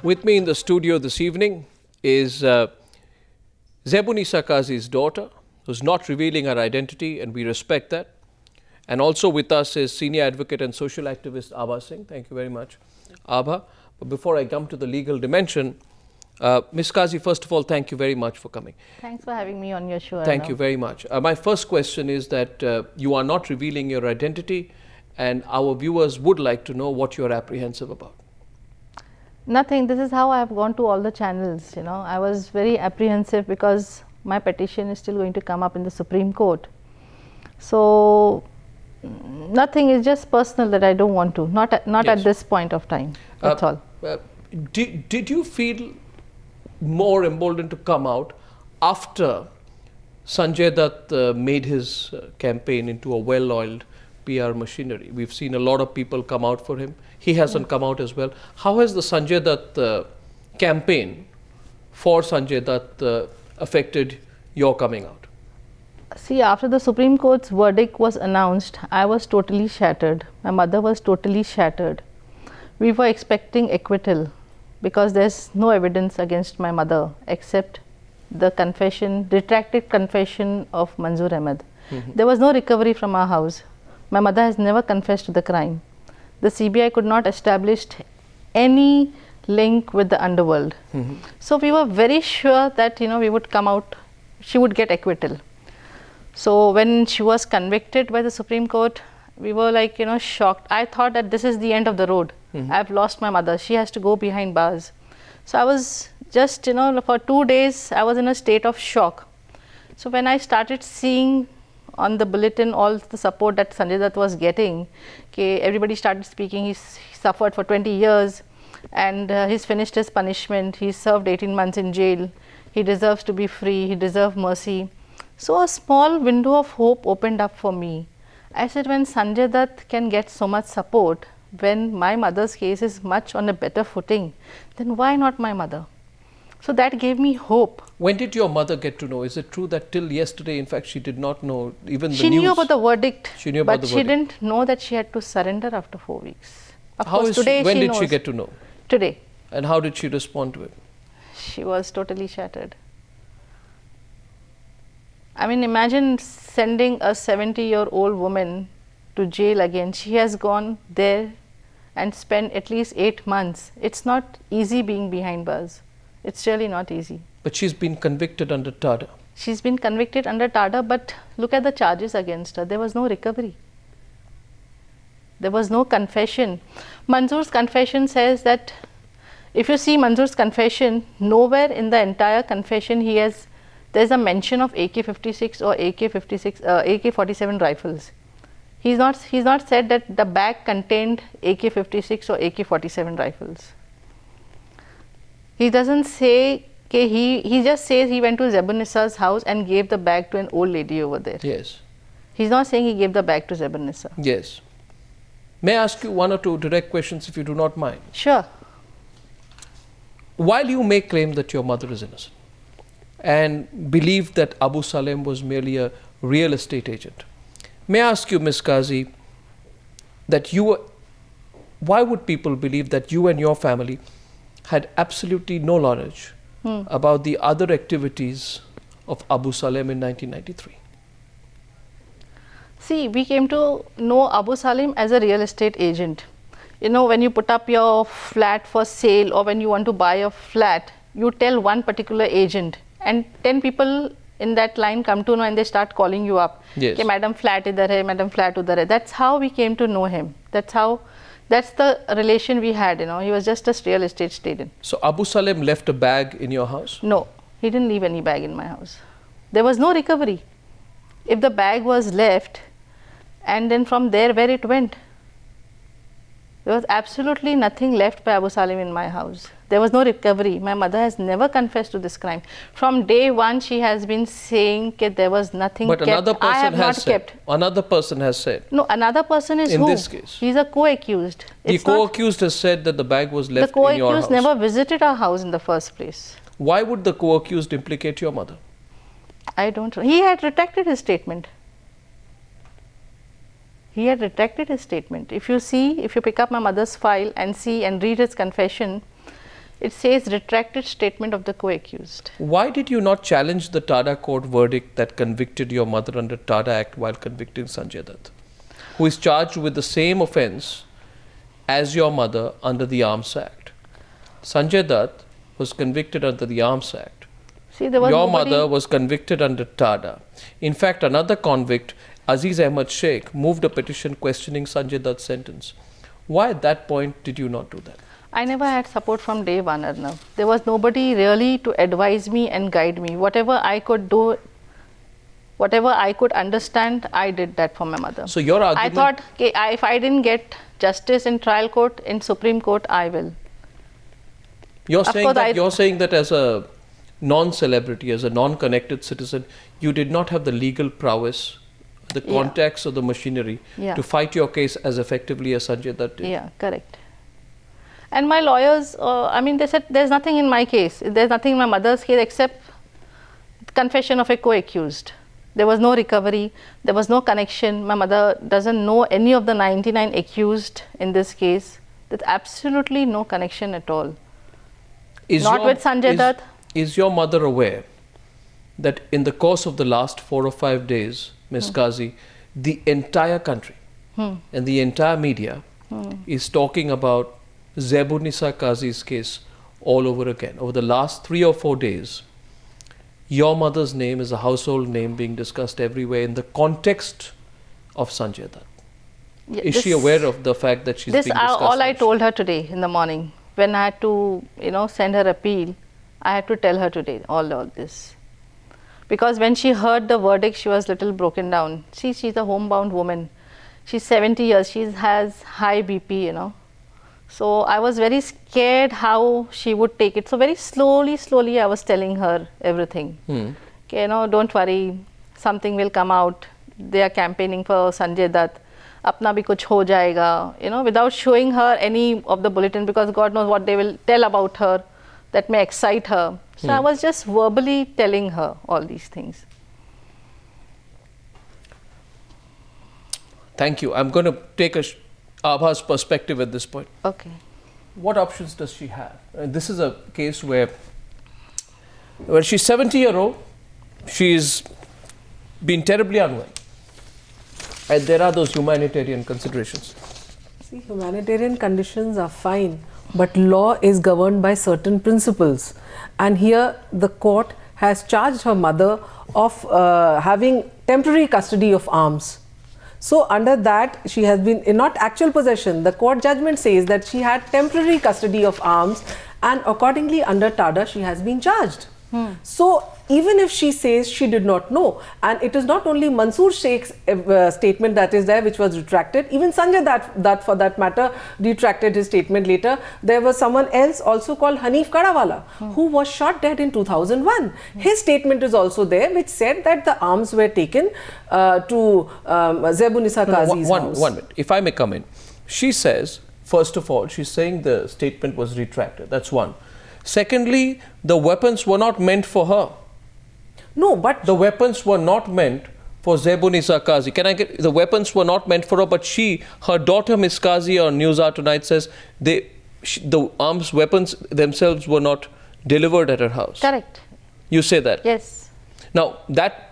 With me in the studio this evening is Zaibunnisa Kazi's daughter, who's not revealing her identity, and we respect that. And also with us is senior advocate and social activist Abha Singh. Thank you very much, Abha. But before I come to the legal dimension, Ms. Kazi, first of all, thank you very much for coming. Thanks for having me on your show. Thank you very much. My first question is that you are not revealing your identity, and our viewers would like to know what you're apprehensive about. Nothing. This is how I have gone to all the channels. I was very apprehensive because my petition is still going to come up in the Supreme Court. So nothing, is just personal that I don't want to. Not yes. At this point of time. That's all. Did you feel more emboldened to come out after Sanjay Dutt made his campaign into a well-oiled PR machinery? We've seen a lot of people come out for him. He hasn't come out as well. How has the Sanjay Dutt campaign for Sanjay Dutt affected your coming out? See, after the Supreme Court's verdict was announced, I was totally shattered. My mother was totally shattered. We were expecting acquittal because there's no evidence against my mother except the confession, retracted confession of Manzoor Ahmed. There was no recovery from our house. My mother has never confessed to the crime. The CBI could not establish any link with the underworld. So we were very sure that we would come out, she would get acquittal. So when she was convicted by the Supreme Court, we were like shocked. I thought that this is the end of the road. I've lost my mother. She has to go behind bars. So I was just for 2 days I was in a state of shock. So when I started seeing on the bulletin all the support that Sanjay Dutt was getting, everybody started speaking. He suffered for 20 years and he's finished his punishment. He served 18 months in jail. He deserves to be free. He deserves mercy. So a small window of hope opened up for me. I said, when Sanjay Dutt can get so much support, when my mother's case is much on a better footing, then why not my mother? So that gave me hope. When did your mother get to know? Is it true that till yesterday, in fact, she did not know even the news? She knew about the verdict. She knew about the verdict. But she didn't know that she had to surrender after 4 weeks. Of how course, when did she get to know? Today. And how did she respond to it? She was totally shattered. I mean, imagine sending a 70-year-old woman to jail again. She has gone there and spent at least 8 months. It's not easy being behind bars. It's really not easy. But she's been convicted under TADA. She's been convicted under TADA, but look at the charges against her. There was no recovery. There was no confession. Manzoor's confession says that, if you see Manzoor's confession, nowhere in the entire confession there's a mention of AK-56 or AK-47 rifles. He's not said that the bag contained AK-56 or AK-47 rifles. He doesn't say, he just says he went to Zaibunnisa's house and gave the bag to an old lady over there. Yes. He's not saying he gave the bag to Zaibunnisa. Yes. May I ask you 1 or 2 direct questions if you do not mind? Sure. While you may claim that your mother is innocent and believe that Abu Salem was merely a real estate agent, may I ask you, Ms. Kazi, that why would people believe that you and your family had absolutely no knowledge about the other activities of Abu Salem in 1993? See, we came to know Abu Salim as a real estate agent. When you put up your flat for sale or when you want to buy a flat, you tell one particular agent and 10 people in that line come to know and they start calling you up. Yes. Madam flat idhar hai, madam flat udhar hai. That's how we came to know him. That's the relation we had, He was just a real estate agent. So Abu Salem left a bag in your house? No, he didn't leave any bag in my house. There was no recovery. If the bag was left, and then from there where it went, there was absolutely nothing left by Abu Salim in my house. There was no recovery. My mother has never confessed to this crime. From day one, she has been saying that there was nothing kept. But another person I have has not said. Kept. Another person has said. No, another person is in who? In this case. He's a co-accused. The co-accused has said that the bag was left in your house. The co-accused never visited our house in the first place. Why would the co-accused implicate your mother? I don't know. He had retracted his statement. He had retracted his statement. If you pick up my mother's file and see and read his confession, It says retracted statement of the co-accused. Why did you not challenge the Tada court verdict that convicted your mother under Tada Act while convicting Sanjay Dutt, who is charged with the same offence as your mother under the Arms Act? Sanjay Dutt was convicted under the Arms Act. See, there was your nobody... mother was convicted under Tada. In fact, another convict, Aziz Ahmed Sheikh, moved a petition questioning Sanjay Dutt's sentence. Why at that point did you not do that? I never had support from day one, Arnav. There was nobody really to advise me and guide me. Whatever I could do, whatever I could understand, I did that for my mother. So your argument... I thought, okay, if I didn't get justice in trial court, in Supreme Court, I will. You're saying that as a non-celebrity, as a non-connected citizen, you did not have the legal prowess, the contacts or the machinery to fight your case as effectively as Sanjay Dutt did. Yeah, correct. And my lawyers, I mean, they said there's nothing in my case. There's nothing in my mother's case except confession of a co-accused. There was no recovery. There was no connection. My mother doesn't know any of the 99 accused in this case. There's absolutely no connection at all. Not with Sanjay Dutt. Is your mother aware that in the course of the last 4 or 5 days, Ms. Kazi, the entire country and the entire media is talking about Zaibunnisa Kazi's case all over again? Over the last 3 or 4 days, your mother's name is a household name being discussed everywhere in the context of Sanjay Dutt. Yeah, is she aware of the fact that she's being discussed? All I told her today in the morning. When I had to, send her appeal, I had to tell her today all this. Because when she heard the verdict, she was little broken down. She's a homebound woman. She's 70 years. She has high BP, So I was very scared how she would take it. So very slowly, I was telling her everything. Okay, don't worry, something will come out. They are campaigning for Sanjay Dutt. Apna bhi kuch ho jayega, without showing her any of the bulletin, because God knows what they will tell about her that may excite her. So I was just verbally telling her all these things. Thank you. I'm going to take Abha's perspective at this point. Okay. What options does she have? This is a case where she's 70-year-old, she's been terribly unwell. And there are those humanitarian considerations. See, humanitarian conditions are fine, but law is governed by certain principles. And here the court has charged her mother of having temporary custody of arms. So under that, she has been in not actual possession. The court judgment says that she had temporary custody of arms, and accordingly under Tada she has been charged. So even if she says she did not know, and it is not only Mansoor Sheikh's statement that is there which was retracted, even Sanjay Dutt for that matter retracted his statement later. There was someone else also called Hanif Kadawala who was shot dead in 2001. His statement is also there, which said that the arms were taken to Zaibunnisa Kazi's house. One minute, if I may come in. She says, first of all, she's saying the statement was retracted. That's one. Secondly, the weapons were not meant for her. No, but the weapons were not meant for Zaibunnisa Kazi. The weapons were not meant for her, but her daughter Miss Kazi on Newshour tonight says the arms weapons themselves were not delivered at her house. Correct. You say that? Yes. Now that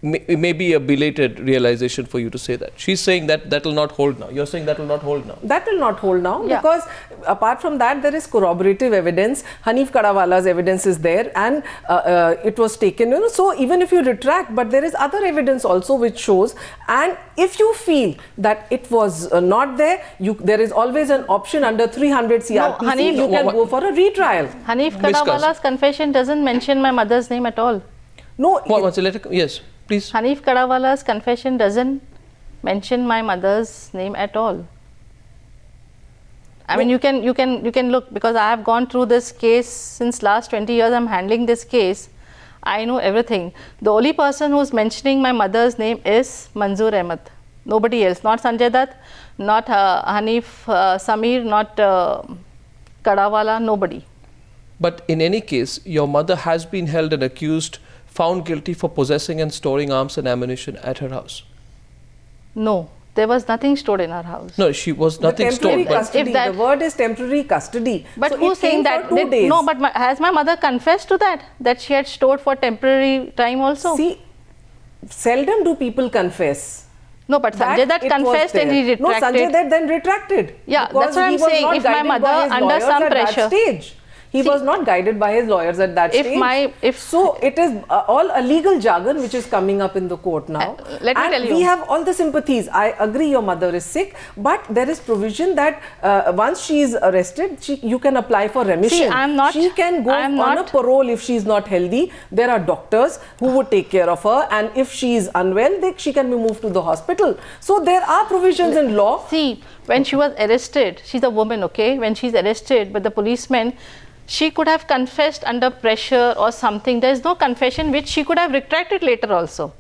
may be a belated realization for you to say that. She's saying that will not hold now. You're saying that will not hold now. That will not hold now because apart from that there is corroborative evidence. Hanif Kadawala's evidence is there, and it was taken. So even if you retract, but there is other evidence also which shows. And if you feel that it was not there, there is always an option under 300 CRPC. No, you can go for a retrial. Hanif Kadawala's confession doesn't mention my mother's name at all. No. Yes. Please. Hanif Kadawala's confession doesn't mention my mother's name at all. I mean, you can look, because I have gone through this case since last 20 years. I'm handling this case. I know everything. The only person who's mentioning my mother's name is Mansoor Ahmed. Nobody else. Not Sanjay Dutt, not Hanif Samir, not Kadawala. Nobody. But in any case, your mother has been held and accused, found guilty for possessing and storing arms and ammunition at her house. No, There was nothing stored in her house. No, she was nothing Temporary stored. But custody. If that- The word is temporary custody. But So who's it came saying that? for 2 days. No, but has my mother confessed to that? That she had stored for temporary time also? See, seldom do people confess. No, but Sanjay Dutt it was confessed and he there. No, retracted. Sanjay Dutt then retracted. Yeah, because that's what I'm he was saying. not If my guided by mother his under lawyers some at pressure- that stage. He See, was not guided by his lawyers at that if stage. my- if- so it is all a legal jargon which is coming up in the court now. Let me and tell you. we have all the sympathies. I agree your mother is sick, but there is provision that once she is arrested, you can apply for remission. I'm not- She can go I'm on a not- parole if she is not healthy. There are doctors who would take care of her, and if she is unwell, she can be moved to the hospital. So there are provisions in law. See, when she was arrested, she's a woman, okay? When she's arrested by the policeman, she could have confessed under pressure or something. There is no confession which she could have retracted later also,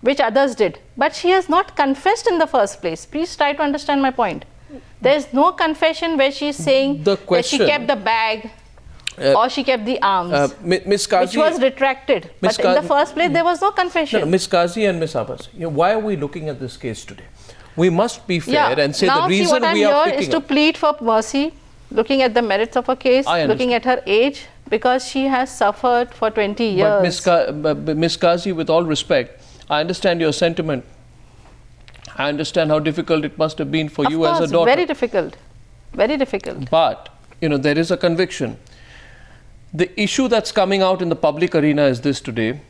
which others did. But she has not confessed in the first place. Please try to understand my point. There is no confession where she is saying The that question- she kept the bag or she kept the arms, Ms. Kazi, which was retracted. Ms. But in the Kazi- first place, there was no confession. No, Ms. Kazi and Ms. Abbas, why are we looking at this case today? We must be fair and say now the reason see what I'm we are here is picking to up. plead for mercy, looking at the merits of her case, I looking at her age, because she has suffered for 20 years. But Ms. Kazi, with all respect, I understand your sentiment. I understand how difficult it must have been for Of you course, as a daughter. very difficult. Very difficult. But, there is a conviction. The issue that's coming out in the public arena is this today,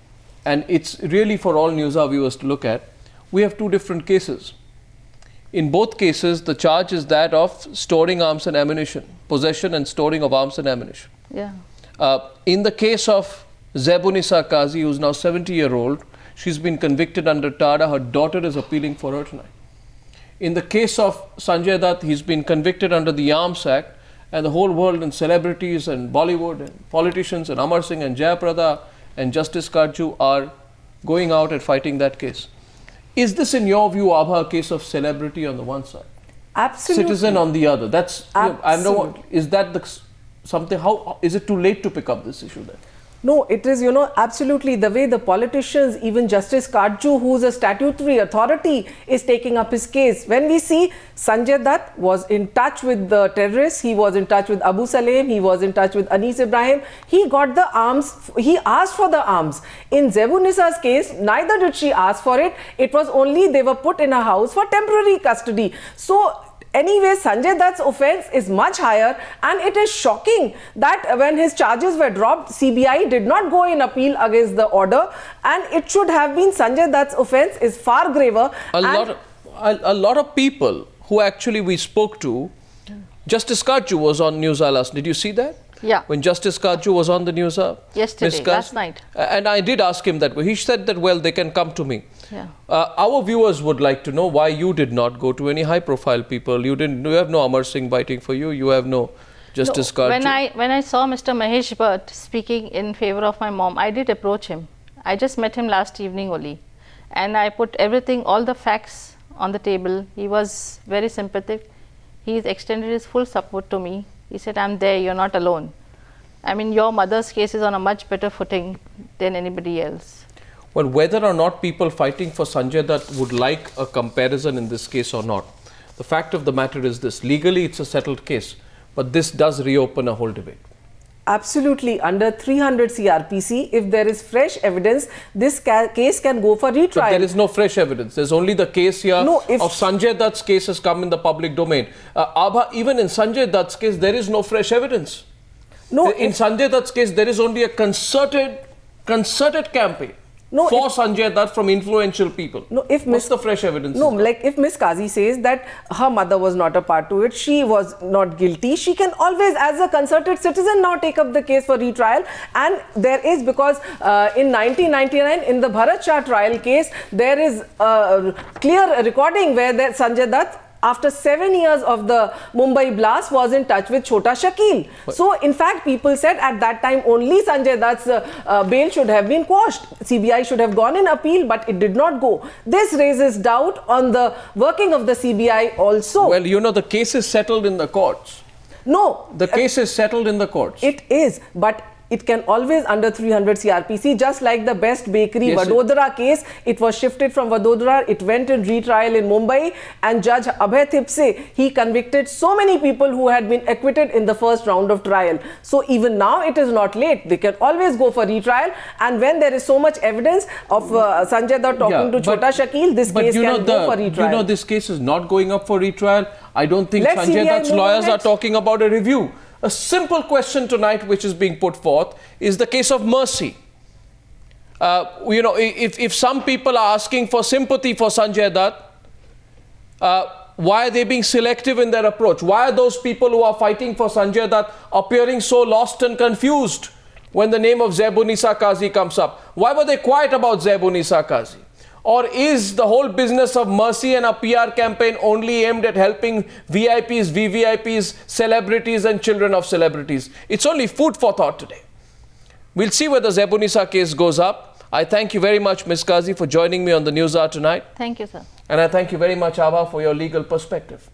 and it's really for all Newshour viewers to look at. We have two different cases. In both cases, the charge is that of storing arms and ammunition, possession and storing of arms and ammunition. Yeah. In the case of Zaibunnisa Kazi, who's now 70-year-old, she's been convicted under TADA. Her daughter is appealing for her tonight. In the case of Sanjay Dutt, he's been convicted under the Arms Act, and the whole world and celebrities and Bollywood and politicians and Amar Singh and Jayaprada and Justice Karju are going out and fighting that case. Is this, in your view, Abha, a case of celebrity on the one side, Absolutely. citizen on the other? That's Absolutely. is that something? How is it too late to pick up this issue then? No, it is, absolutely the way the politicians, even Justice Karju, who's a statutory authority, is taking up his case. When we see Sanjay Dutt was in touch with the terrorists, he was in touch with Abu Salem, he was in touch with Anis Ibrahim, he got the arms, he asked for the arms. In Zaibunnisa's case, neither did she ask for it. It was only they were put in a house for temporary custody. So, anyway, Sanjay Dutt's offence is much higher, and it is shocking that when his charges were dropped, CBI did not go in appeal against the order, and it should have been Sanjay Dutt's offence is far graver. A lot of people who actually we spoke to, Justice Karju was on Newshour last. Did you see that? Yeah. When Justice Karju was on the Newshour? Yesterday, last night. And I did ask him that. He said that, well, they can come to me. Yeah. Our viewers would like to know why you did not go to any high-profile people. You have no Amar Singh fighting for you. You have no Justice Karju. When I saw Mr. Mahesh Bhatt speaking in favor of my mom, I did approach him. I just met him last evening only, and I put everything, all the facts on the table. He was very sympathetic. He extended his full support to me. He said, "I'm there. You're not alone. I mean, your mother's case is on a much better footing than anybody else." Well, whether or not people fighting for Sanjay Dutt would like a comparison in this case or not, the fact of the matter is this. Legally, it's a settled case, but this does reopen a whole debate. Absolutely. Under 300 CRPC, if there is fresh evidence, this case can go for retrial. But there is no fresh evidence. There's only the case here of Sanjay Dutt's case has come in the public domain. Abha, even in Sanjay Dutt's case, there is no fresh evidence. No, in Sanjay Dutt's case, there is only a concerted campaign for Sanjay Dutt from influential people. What's the fresh evidence? No, like if Miss Kazi says that her mother was not a part to it, she was not guilty, she can always, as a concerted citizen, now take up the case for retrial. And there is, because in 1999, in the Bharat Shah trial case, there is a clear recording where Sanjay Dutt, after 7 years of the Mumbai blast, was in touch with Chota Shakil. So, in fact, people said at that time only Sanjay Dutt's bail should have been quashed. CBI should have gone in appeal, but it did not go. This raises doubt on the working of the CBI also. Well, the case is settled in the courts. No. The case is settled in the courts. It is, but it can always under 300 CRPC, just like the Best Bakery Vadodara case. It was shifted from Vadodara, it went in retrial in Mumbai, and Judge Abhay Thipse, he convicted so many people who had been acquitted in the first round of trial. So even now it is not late. They can always go for retrial, and when there is so much evidence of Sanjay Dutt talking to Chota Shakil, this case can go for retrial. You know, this case is not going up for retrial. I don't think Let Sanjay CBI Dutt's move lawyers ahead. are talking about a review. A simple question tonight which is being put forth is the case of mercy. You know, if some people are asking for sympathy for Sanjay Dutt, why are they being selective in their approach? Why are those people who are fighting for Sanjay Dutt appearing so lost and confused when the name of Zaibunnisa Kazi comes up? Why were they quiet about Zaibunnisa Kazi? Or is the whole business of mercy and a PR campaign only aimed at helping VIPs, VVIPs, celebrities and children of celebrities? It's only food for thought today. We'll see where the Zaibunnisa case goes up. I thank you very much, Ms. Kazi, for joining me on the Newshour tonight. Thank you, sir. And I thank you very much, Abha, for your legal perspective.